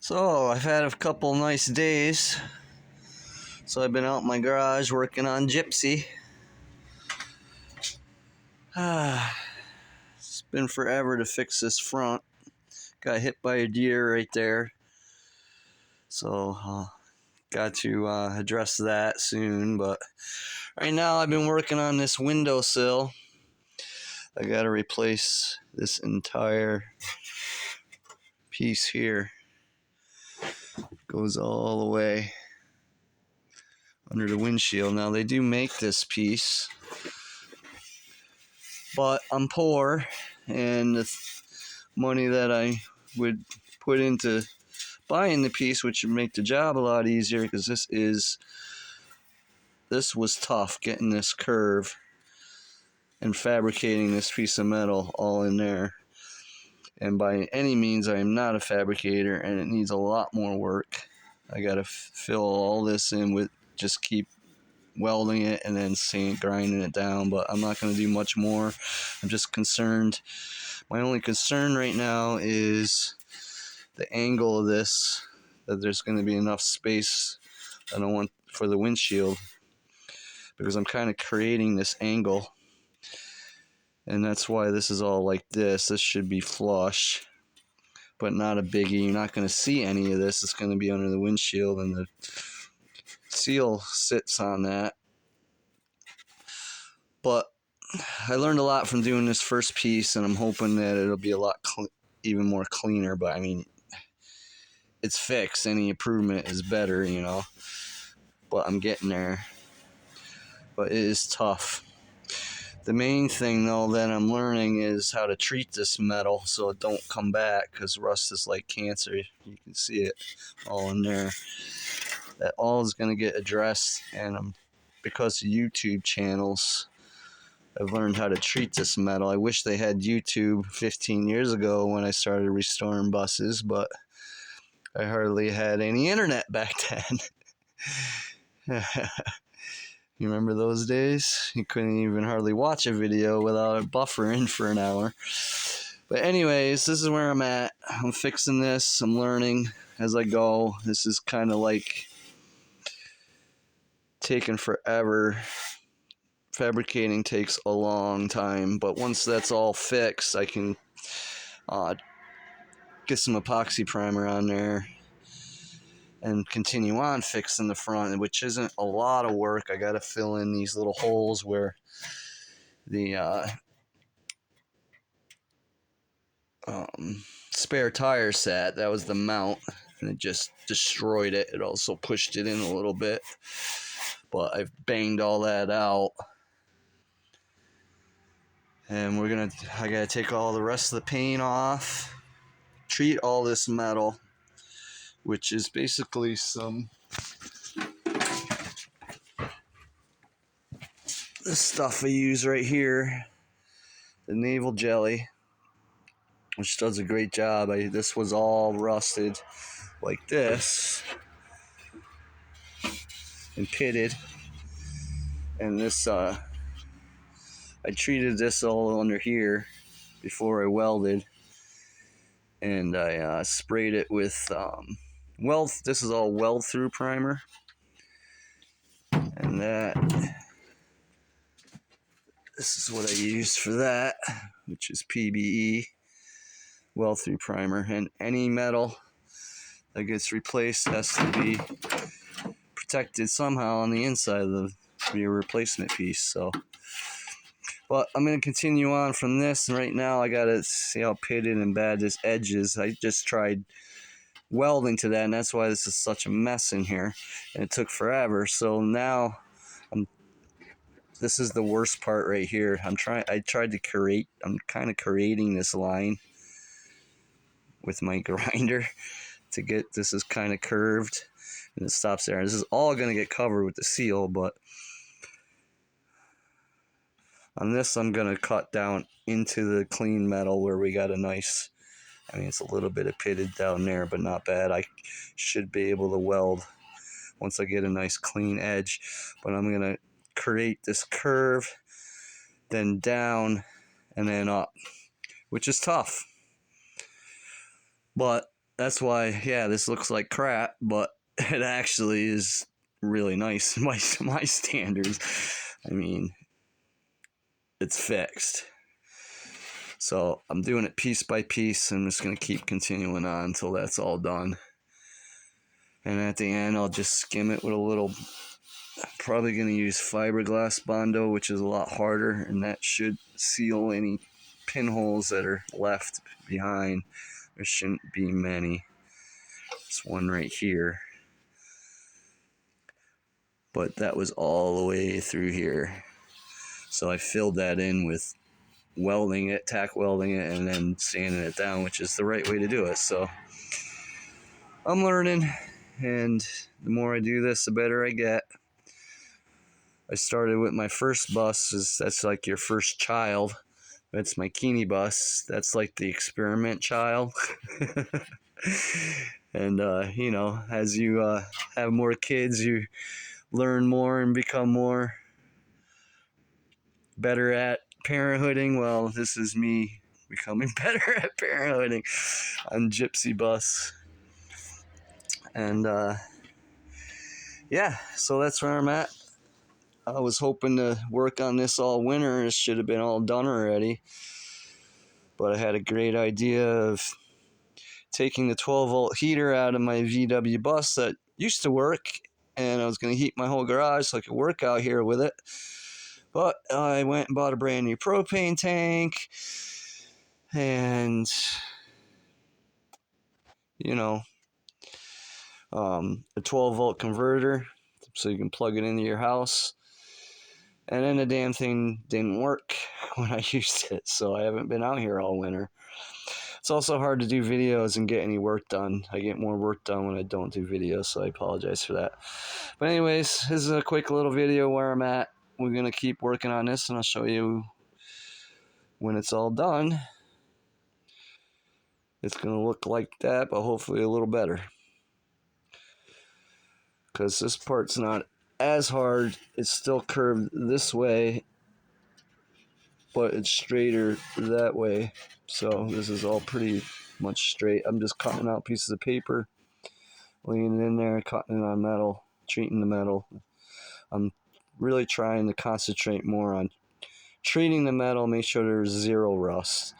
So I've had a couple nice days. So I've been out in my garage working on gypsy. It's been forever to fix this front. Got hit by a deer right there. So got to address that soon. But right now I've been working on this windowsill. I got to replace this entire piece here. Goes all the way under the windshield. Now they do make this piece, but I'm poor, and the money that I would put into buying the piece, which would make the job a lot easier, because this was tough, getting this curve and fabricating this piece of metal all in there. And by any means, I am not a fabricator, and it needs a lot more work. I gotta fill all this in with, just keep welding it and then grinding it down, but I'm not going to do much more. I'm just concerned. My only concern right now is the angle of this, that there's going to be enough space I don't want for the windshield, because I'm kind of creating this angle, and that's why this is all like this. This should be flush, but not a biggie. You're not going to see any of this. It's going to be under the windshield, and the seal sits on that. But I learned a lot from doing this first piece, and I'm hoping that it'll be a lot even more cleaner. But I mean, it's fixed. Any improvement is better, you know. But I'm getting there. But it is tough. The main thing, though, that I'm learning is how to treat this metal so it don't come back, because rust is like cancer. You can see it all in there. That all is going to get addressed, and because of YouTube channels, I've learned how to treat this metal. I wish they had YouTube 15 years ago when I started restoring buses, but I hardly had any internet back then. You remember those days? You couldn't even hardly watch a video without it buffering for an hour. But anyways, this is where I'm at. I'm fixing this. I'm learning as I go. This is kind of like taking forever. Fabricating takes a long time, but once that's all fixed, I can get some epoxy primer on there and continue on fixing the front, which isn't a lot of work. I got to fill in these little holes where the spare tire sat. That was the mount, and it just destroyed it. It also pushed it in a little bit, but I've banged all that out. And I gotta take all the rest of the paint off, treat all this metal, which is basically this stuff I use right here, the navel jelly, which does a great job. This was all rusted like this and pitted, and this I treated this all under here before I welded, and I sprayed it with this is all weld through primer, and this is what I used for that, which is PBE weld through primer. And any metal that gets replaced has to be protected somehow on the inside of your replacement piece. So, but I'm going to continue on from this, and right now I got to see how pitted and bad this edge is. I just tried welding to that, and that's why this is such a mess in here, and it took forever. So now this is the worst part right here. I'm kind of creating this line with my grinder to get this is kind of curved, and it stops there. This is all going to get covered with the seal, but on this I'm going to cut down into the clean metal where we got a nice, I mean, it's a little bit of pitted down there, but not bad. I should be able to weld once I get a nice clean edge, but I'm going to create this curve, then down, and then up, which is tough. But that's why, yeah, this looks like crap, but it actually is really nice by my standards. I mean, it's fixed. So I'm doing it piece by piece. I'm just going to keep continuing on until that's all done. And at the end, I'll just skim it with a little, I'm probably going to use fiberglass Bondo, which is a lot harder, and that should seal any pinholes that are left behind. There shouldn't be many. There's one right here. But that was all the way through here. So I filled that in with welding it, tack welding it, and then sanding it down, which is the right way to do it. So I'm learning, and the more I do this, the better I get. I started with my first bus, that's like your first child. That's my Keeney bus. That's like the experiment child. And, you know, as you have more kids, you learn more and become more better at parenthooding. Well, this is me becoming better at parenthooding on Gypsy bus. And yeah, so that's where I'm at. I was hoping to work on this all winter. It should have been all done already. But I had a great idea of taking the 12-volt heater out of my VW bus that used to work, and I was going to heat my whole garage so I could work out here with it. But I went and bought a brand new propane tank, and you know, a 12-volt converter so you can plug it into your house. And then the damn thing didn't work when I used it, so I haven't been out here all winter. It's also hard to do videos and get any work done. I get more work done when I don't do videos, so I apologize for that. But anyways, this is a quick little video where I'm at. We're going to keep working on this, and I'll show you when it's all done. It's going to look like that, but hopefully a little better. Because this part's not as hard. It's still curved this way, but it's straighter that way. So this is all pretty much straight. I'm just cutting out pieces of paper, laying it in there, cutting it on metal, treating the metal. I'm really trying to concentrate more on treating the metal, make sure there's zero rust.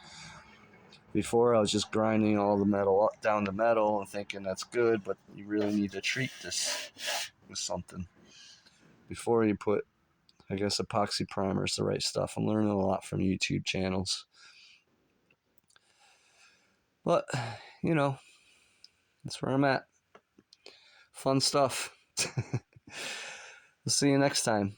Before, I was just grinding all the metal up, down the metal and thinking that's good, but you really need to treat this with something before you put, I guess, epoxy primer is the right stuff. I'm learning a lot from YouTube channels. But, you know, that's where I'm at. Fun stuff. We'll see you next time.